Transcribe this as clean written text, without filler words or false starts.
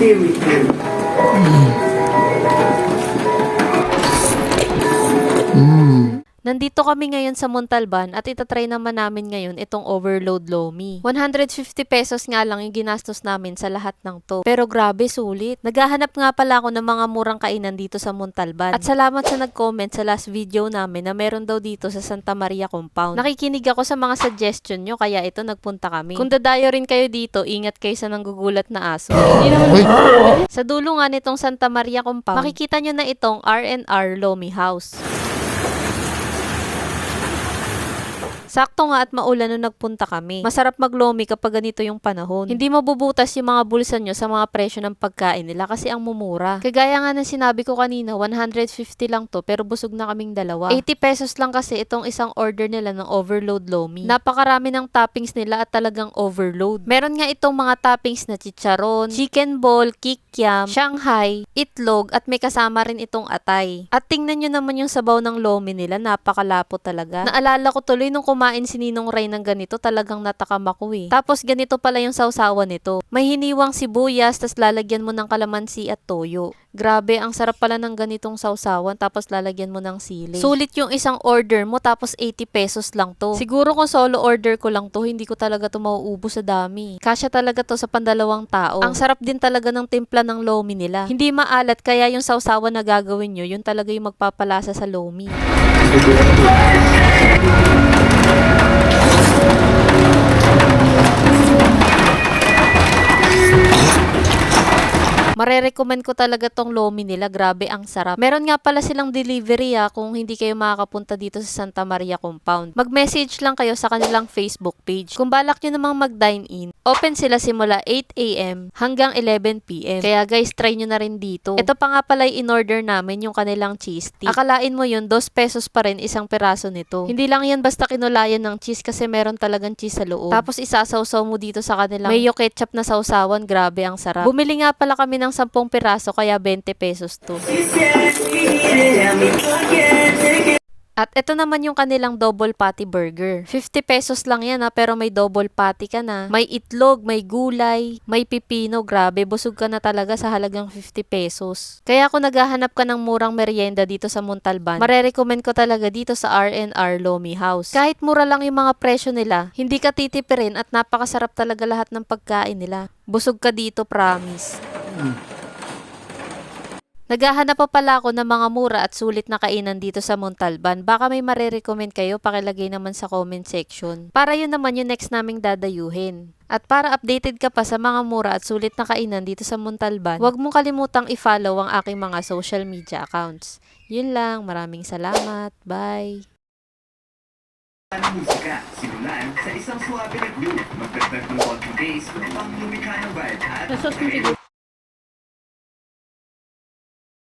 stay with you. Nandito kami ngayon sa Montalban at itatry naman namin ngayon itong overload lomi. 150 pesos nga lang yung ginastos namin sa lahat ng to. Pero grabe, sulit. Naghahanap nga pala ako ng mga murang kainan dito sa Montalban. At salamat sa nag-comment sa last video namin na meron daw dito sa Santa Maria Compound. Nakikinig ako sa mga suggestion nyo kaya ito nagpunta kami. Kung dadayo rin kayo dito, ingat kayo sa nanggugulat na aso. Sa dulo nga nitong Santa Maria Compound, makikita nyo na itong R&R Lomi House. Sakto nga at maulan nung nagpunta kami. Masarap maglomi kapag ganito yung panahon. Hindi mabubutas yung mga bulsa nyo sa mga presyo ng pagkain nila kasi ang mumura. Kagaya nga ng sinabi ko kanina, 150 lang to pero busog na kaming dalawa. 80 pesos lang kasi itong isang order nila ng overload lomi. Napakarami ng toppings nila at talagang overload. Meron nga itong mga toppings na chicharon, chicken ball, kikiam, Shanghai, itlog at may kasama rin itong atay. At tingnan nyo naman yung sabaw ng lomi nila, napakalapo talaga. Naalala ko tuloy nung kumain si Ninong Ray ng ganito, talagang natakam ako eh. Tapos ganito pala yung sawsawan nito. May hiniwang sibuyas, tas lalagyan mo ng kalamansi at toyo. Grabe, ang sarap pala ng ganitong sawsawan, tapos lalagyan mo ng sili. Sulit yung isang order mo, tapos 80 pesos lang to. Siguro kung solo order ko lang to, hindi ko talaga to mauubos sa dami. Kasya talaga to sa pandalawang tao. Ang sarap din talaga ng timpla ng lomi nila. Hindi maalat, kaya yung sawsawan na gagawin nyo, yun talaga yung magpapalasa sa lomi. Marerecommend ko talaga tong lomi nila. Grabe, ang sarap. Meron nga pala silang delivery kung hindi kayo makakapunta dito sa Santa Maria Compound. Mag-message lang kayo sa kanilang Facebook page. Kung balak nyo namang mag-dine in, open sila simula 8 a.m. hanggang 11 p.m. Kaya guys, try nyo na rin dito. Ito pa nga pala in-order namin yung kanilang cheese stick. Akalain mo yun, 2 pesos pa rin isang peraso nito. Hindi lang yan basta kinulayan ng cheese kasi meron talagang cheese sa loob. Tapos isasawsaw mo dito sa kanilang mayo ketchup na sawsawan. Grabe, ang sarap. Bumili nga pala kami ng 10 piraso kaya 20 pesos to. At ito naman yung kanilang double patty burger. 50 pesos lang yan pero may double patty ka na. May itlog, may gulay, may pipino. Grabe, busog ka na talaga sa halagang 50 pesos. Kaya kung naghahanap ka ng murang merienda dito sa Montalban, marerecommend ko talaga dito sa R&R Lomi House. Kahit mura lang yung mga presyo nila, hindi ka titipirin at napakasarap talaga lahat ng pagkain nila. Busog ka dito, promise. Naghahanap pa pala ako ng mga mura at sulit na kainan dito sa Montalban. Baka may marerecommend kayo, pakilagay naman sa comment section. Para yun naman yung next naming dadayuhin. At para updated ka pa sa mga mura at sulit na kainan dito sa Montalban, huwag mong kalimutang i-follow ang aking mga social media accounts. Yun lang, maraming salamat. Bye! Ang musika, simulan sa isang suwabe na groove. Magdagdag ng konting bass upang lumikha ng vibe at